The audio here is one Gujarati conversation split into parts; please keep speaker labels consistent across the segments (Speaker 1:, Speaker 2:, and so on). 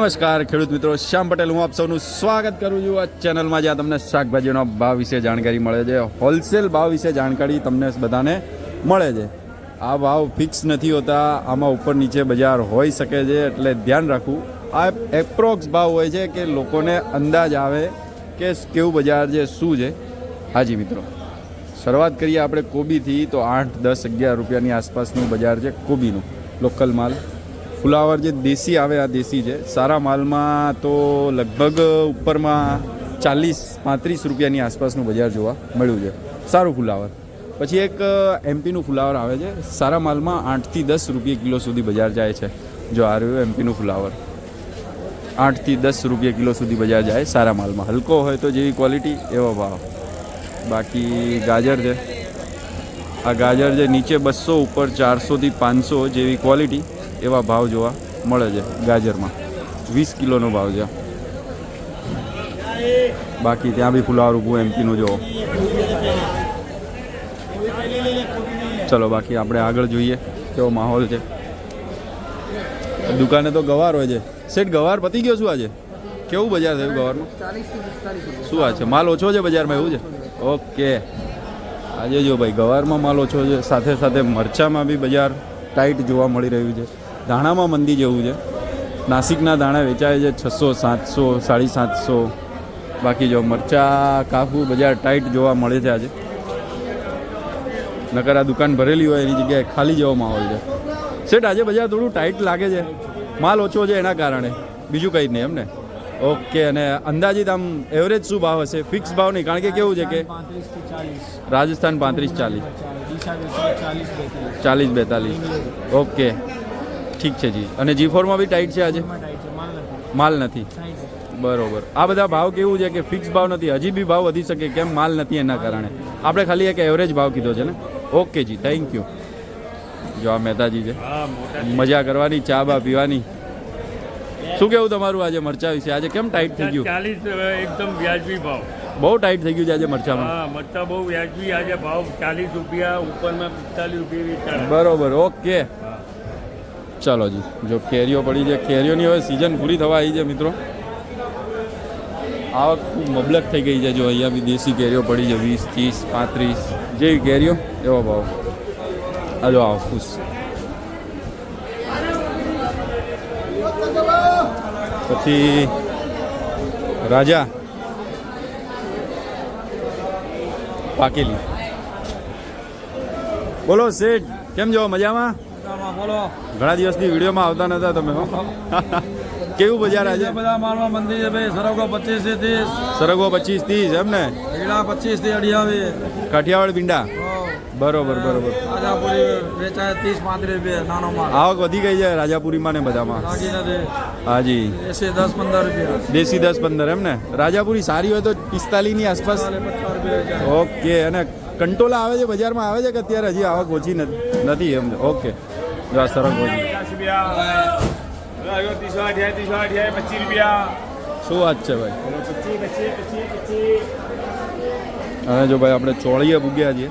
Speaker 1: નમસ્કાર ખેડૂત મિત્રો, શ્યામ પટેલ હું આપ સૌનું સ્વાગત કરું છું આ ચેનલમાં, જ્યાં તમને શાકભાજીનો ભાવ વિશે જાણકારી મળે છે. હોલસેલ ભાવ વિશે જાણકારી તમને બધાને મળે છે. આ ભાવ ફિક્સ નથી હોતા, આમાં ઉપર નીચે બજાર હોઈ શકે છે, એટલે ધ્યાન રાખવું. આ એપ્રોક્સ ભાવ હોય છે કે લોકોને અંદાજ આવે કે કેવું બજાર છે, શું છે. હાજી મિત્રો, શરૂઆત કરીએ આપણે કોબીથી. તો 8, 10, 11 રૂપિયાની આસપાસનું બજાર છે કોબીનું. લોકલ માલ ફુલાવર જે દેશી આવે, આ દેશી છે. સારા માલમાં તો લગભગ ઉપરમાં 40-35 રૂપિયાની આસપાસનું બજાર જોવા મળ્યું છે. સારું ફુલાવર. પછી એક એમપીનું ફુલાવર આવે છે, સારા માલમાં 8 થી 10 રૂપિયા કિલો સુધી બજાર જાય છે. જો આ રહ્યું એમપીનું ફુલાવર, 8 થી 10 રૂપિયા કિલો સુધી બજાર જાય સારા માલમાં. હલકો હોય તો જેવી ક્વોલિટી એવો ભાવ. બાકી ગાજર છે, આ ગાજર છે નીચે 200, ઉપર 400 થી 500 જેવી ક્વોલિટી એવા ભાવ જોવા મળે છે. ગાજરમાં 20 કિલોનો ભાવ છે. બાકી ત્યાં બી ફુલાવર ઊભું એમપીનું જોવો. ચલો બાકી આપણે આગળ જોઈએ કેવો માહોલ છે. દુકાને તો ગવાર હોય છે. શેઠ, ગવાર પતી ગયો શું આજે? કેવું બજાર થયું ગવારનું? શું આ છે, માલ ઓછો છે બજારમાં, એવું છે? ઓકે, આજે જો ભાઈ ગવારમાં માલ ઓછો છે. સાથે સાથે મરચામાં બી બજાર ટાઈટ જોવા મળી રહ્યું છે. ધાણામાં મંદી જેવું છે. નાસિકના દાણા વેચાય છે 600, 700, 750. બાકી જો મરચા કાફું બજાર ટાઈટ જોવા મળે છે આજે. નકર આ દુકાન ભરેલી હોય એની જગ્યાએ ખાલી જેવો માહોલ છે. શેઠ, આજે બજાર થોડું ટાઈટ લાગે છે, માલ ઓછો છે એના કારણે, બીજું કંઈ જ નહીં એમને? ઓકે. અને અંદાજિત આમ એવરેજ શું ભાવ હશે? ફિક્સ ભાવ નહીં, કારણ કે કેવું છે કે રાજસ્થાન 35-40, 40-42. ઓકે, ઠીક છે જી. અને G4માં બી ટાઈટ છે આજે, માલ નથી. બરોબર. આ બધા ભાવ કેવું છે કે ફિક્સ ભાવ નથી, હજી બી ભાવ વધી શકે, કેમ? માલ નથી એના કારણે. આપણે ખાલી એક એવરેજ ભાવ કીધો છે ને. ઓકે જી, થેન્ક યુ. જો આ મહેતાજી છે, મજા કરવાની, ચા બા પીવાની. શું કેવું તમારું આજે મરચા વિશે? આજે કેમ ટાઈટ થઈ ગયું?
Speaker 2: 40 એકદમ વ્યાજબી ભાવ.
Speaker 1: બહુ ટાઈટ થઈ ગયું છે આજે મરચામાં.
Speaker 2: હા, મરચા બહુ વ્યાજબી આજે ભાવ, 40 રૂપિયા, ઉપરમાં 45 રૂપિયા.
Speaker 1: બરોબર. ઓકે, ચલો જી. જો કેરીઓ પડી છે, કેરીઓની હવે સિઝન પૂરી થવા આવી છે મિત્રો. આવક મબલક થઈ ગઈ છે. જો અહીંયા બી દેશી કેરીઓ પડી છે 20, 30, 35 જેવી કેરીઓ એવો ભાવ. આ જો આવો ખુશ. પછી રાજા પાકેલી. બોલો શેઠ, કેમ છો? મજામાં?
Speaker 2: બોલો.
Speaker 1: ઘણા દિવસથી વિડીયોમાં આવતા નતા તમે. કેવું બજાર આજે?
Speaker 2: બધા માલમાં મંદી છે ભાઈ. સરગવો 25 થી 30.
Speaker 1: સરગવો 25-30 એમ ને?
Speaker 2: ભીડા 25 થી 28.
Speaker 1: કાઠિયાવાડ ભીંડા. બરોબર બરોબર.
Speaker 2: રાજાપુરી વેચાય 30-35 રૂપિયા નાનો માલ.
Speaker 1: આવક વધી ગઈ છે રાજાપુરીમાં ને બધામાં. હાજી.
Speaker 2: દેશી 10-15 રૂપિયા.
Speaker 1: દેશી 10-15 એમ ને? રાજાપુરી સારી હોય તો 45 ની આસપાસ. ઓકે. અને કંટોલા આવે છે બજારમાં, આવે છે કે અત્યારે હજી આવક ઓછી નથી એમ? ઓકે. જો આ સરસ ઓછી. શું વાત છે ભાઈ? અને જો ભાઈ આપણે ચોળીએ પૂગ્યા છીએ.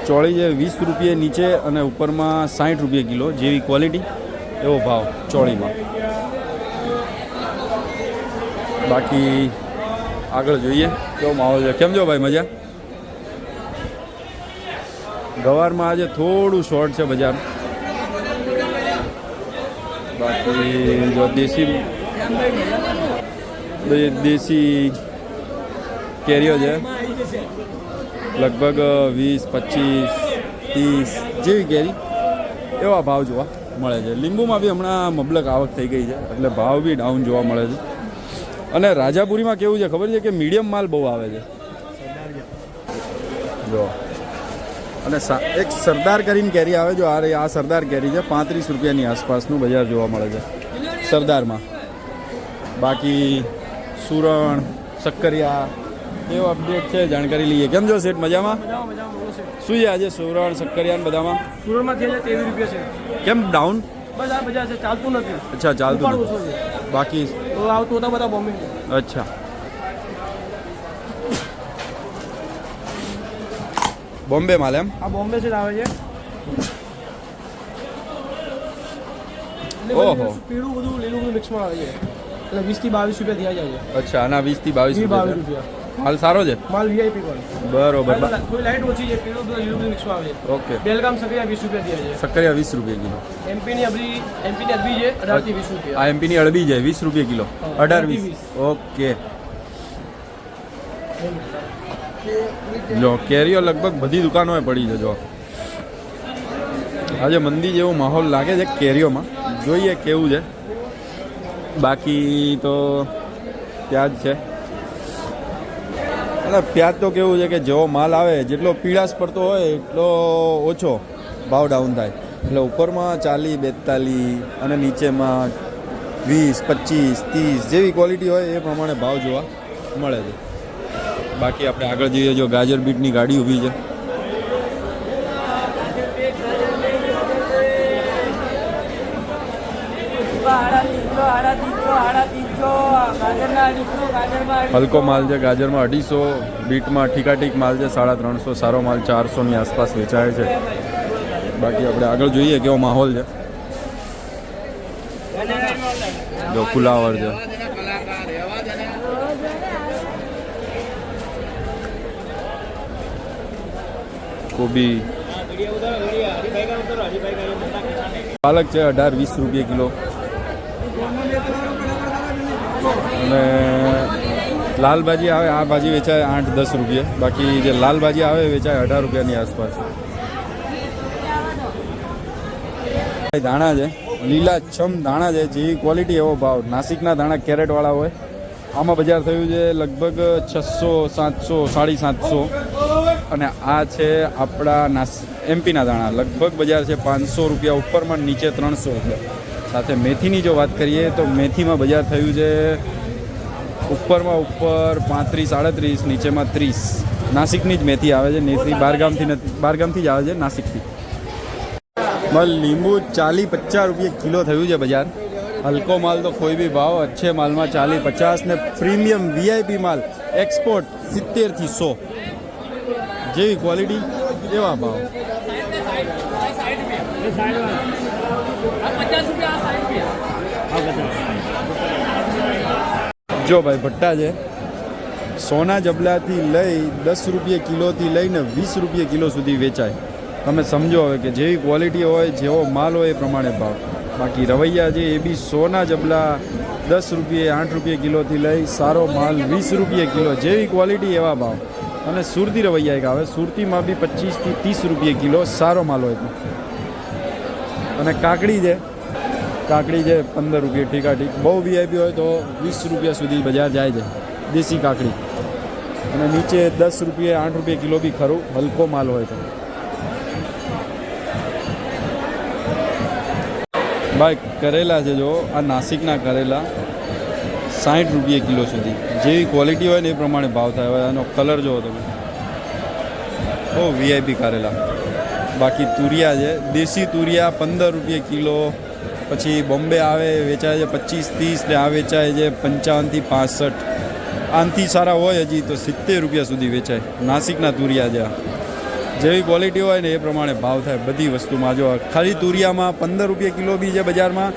Speaker 1: ચોળી છે 20 રૂપિયા નીચે અને ઉપરમાં 60 રૂપિયા કિલો જેવી ક્વોલિટી એવો ભાવ ચોળીમાં. બાકી આગળ જોઈએ કેવો માહોલ છે. કેમ છો ભાઈ? મજા? ગવારમાં આજે થોડું શોર્ટ છે બજાર. બાકી જો દેશી કેરીઓ છે લગભગ 20, 25, 30 જેવી કેરી એવા ભાવ જોવા મળે છે. લીંબુમાં બી હમણાં મબલક આવક થઈ ગઈ છે, એટલે ભાવ બી ડાઉન જોવા મળે છે. અને રાજાપુરીમાં કેવું છે ખબર છે કે મીડિયમ માલ બહુ આવે છે. જો અને એક સરદાર કરીને કેરી આવે. જો આ સરદાર કેરી છે, 35 રૂપિયાની આસપાસનું બજાર જોવા મળે છે સરદારમાં. બાકી સુરણ, શક્કરિયા એવો અપડેટ છે, જાણકારી લઈએ. કેમ છો શેઠ? મજામાં? શું છે આજે સુરણ, શક્કરિયા બધામાં?
Speaker 2: સુરતમાં 23 રૂપિયા છે.
Speaker 1: કેમ ડાઉન?
Speaker 2: બસ આ બજાર છે, ચાલતું નથી.
Speaker 1: અચ્છા, ચાલતું નથી. બાકી
Speaker 2: આવતું હતા બધા બોમ્બે.
Speaker 1: અચ્છા. બોમ્બે માલ એમ?
Speaker 2: આ બોમ્બે થી આવે છે.
Speaker 1: ઓહો.
Speaker 3: પીળું બધું લીલું બધું મિક્સમાં આવે છે એટલે 20 થી 22 રૂપિયા દિયા જાય છે.
Speaker 1: અચ્છા આના 20 થી 22
Speaker 3: 22
Speaker 1: રૂપિયા
Speaker 3: રૂપિયા
Speaker 1: હાલ સારો છે
Speaker 3: માલ વીઆઈપી પણ
Speaker 1: બરોબર
Speaker 3: થોડી લાઈટ ઓછી છે પીળું બધું લીલું બધું મિક્સમાં આવે છે.
Speaker 1: ઓકે
Speaker 3: બેલગામ સક્રિયા 20 રૂપિયા દિયા છે.
Speaker 1: સક્કરિયા 20 રૂપિયા કિલો
Speaker 3: એમપી ની અડબી છે 18 થી 20 રૂપિયા.
Speaker 1: આ એમપી ની અળબી છે 20 રૂપિયા કિલો
Speaker 3: હા,
Speaker 1: 18
Speaker 3: 20.
Speaker 1: 20 ઓકે જો કેરીઓ લગભગ બધી દુકાનોએ પડી છે જો આજે મંદી જેવો માહોલ લાગે છે કેરીઓમાં જોઈએ કેવું છે બાકી તો પ્યાજ છે અને પ્યાજ તો કેવું છે કે જેવો માલ આવે જેટલો પીળાશ પડતો હોય એટલો ઓછો ભાવ ડાઉન થાય એટલે ઉપરમાં 40 42 અને નીચેમાં 20 25 30 જેવી ક્વોલિટી હોય એ પ્રમાણે ભાવ જોવા મળે છે બાકી આપણે આગળ જઈએ જો ગાજર બીટની ગાડી ઊભી છે હલકો માલ છે ગાજરમાં 250 બીટમાં ઠીકાઠીક માલ છે 350 સારો માલ 400 ની આસપાસ વેચાય છે બાકી આપણે આગળ જોઈએ કેવો માહોલ છે જો ફુલાવર છે કોબી પાલક છે 18-20 રૂપિયા કિલો અને લાલ ભાજી આવે આ ભાજી વેચાય 8-10 રૂપિયા બાકી જે લાલ ભાજી આવે એ વેચાય 18 રૂપિયાની આસપાસ દાણા છે લીલા છમ દાણા છે જેવી ક્વોલિટી એવો ભાવ નાસિકના દાણા કેરેટવાળા હોય આમાં બજાર થયું છે લગભગ 600 700 750 અને આ છે આપણા એમપીના દાણા લગભગ બજાર છે 500 રૂપિયા ઉપરમાં નીચે 300 રૂપિયા સાથે મેથીની જો વાત કરીએ તો મેથીમાં બજાર થયું છે ઉપરમાં ઉપર 35-38 નીચેમાં 30 નાસિકની જ મેથી આવે છે મેથી બારગામથી નથી બારગામથી જ આવે છે નાસિકથી બસ લીંબુ 40-50 રૂપિયા કિલો થયું છે બજાર હલકો માલ તો કોઈ બી ભાવ અચ્છે માલમાં 40-50 ને પ્રીમિયમ વીઆઈપી માલ એક્સપોર્ટ 70 થી 100 જેવી ક્વોલિટી એવા ભાવ જો ભાઈ ભટ્ટા છે સોના જબલાથી લઈ 10 રૂપિયા કિલોથી લઈને 20 રૂપિયા કિલો સુધી વેચાય તમે સમજો હવે કે જેવી ક્વોલિટી હોય જેવો માલ હોય એ પ્રમાણે ભાવ બાકી રવૈયા છે એ બી સોના જબલા 10 રૂપિયા 8 રૂપિયા કિલોથી લઈ સારો માલ 20 રૂપિયા કિલો જેવી ક્વોલિટી એવા ભાવ અને સુરતી રવૈયા એક આવે સુરતીમાં બી 25 થી 30 રૂપિયા કિલો સારો માલ હોય અને કાકડી છે 15 રૂપિયા ઠીકા ઠીક બહુ વીઆઈપી હોય તો 20 રૂપિયા સુધી બજાર જાય છે દેશી કાકડી અને નીચે 10 રૂપિયા 8 રૂપિયા કિલો બી ખરું હલકો માલ હોય તો ભાઈ કરેલા છે જો આ નાસિકના કરેલા 60 રૂપિયા કિલો સુધી જેવી ક્વોલિટી હોય ને એ પ્રમાણે ભાવ થાય હવે એનો કલર જુઓ તમે બહુ વીઆઈપી કરેલા બાકી તુરિયા છે દેશી તુરિયા 15 રૂપિયા કિલો પછી બોમ્બે આવે વેચાય છે 25-30 ને આ વેચાય છે 55 થી 65 આનથી સારા હોય હજી તો 70 રૂપિયા સુધી વેચાય નાસિકના તુરિયા છે જેવી ક્વોલિટી હોય ને એ પ્રમાણે ભાવ થાય બધી વસ્તુમાં જો ખાલી તુરિયામાં 15 રૂપિયા કિલો બી છે બજારમાં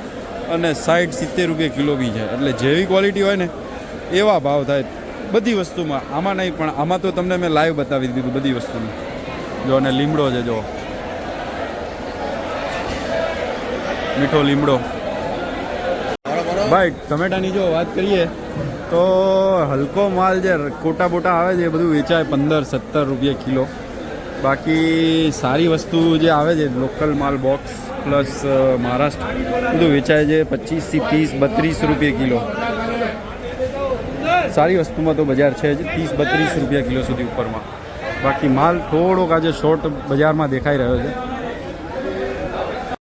Speaker 1: અને 60-70 રૂપિયા કિલો બી છે એટલે જેવી ક્વોલિટી હોય ને એવા ભાવ થાય બધી વસ્તુમાં આમાં નહીં પણ આમાં તો તમને મેં લાઈવ બતાવી દીધું બધી વસ્તુનું જો અને લીમડો છે જો મીઠો લીમડો ભાઈ ટમેટાની જો વાત કરીએ તો હલકો માલ જે કોટા બોટા આવે છે એ બધું વેચાય 15-17 રૂપિયા કિલો બાકી સારી વસ્તુ જે આવે છે લોકલ માલ બોક્સ પ્લસ મહારાષ્ટ્ર બધું વેચાય છે 25 થી 30 32 રૂપિયા કિલો સારી વસ્તુમાં તો બજાર છે જ 30-32 રૂપિયા કિલો સુધી ઉપરમાં બાકી માલ થોડોક આજે શોર્ટ બજારમાં દેખાઈ રહ્યો છે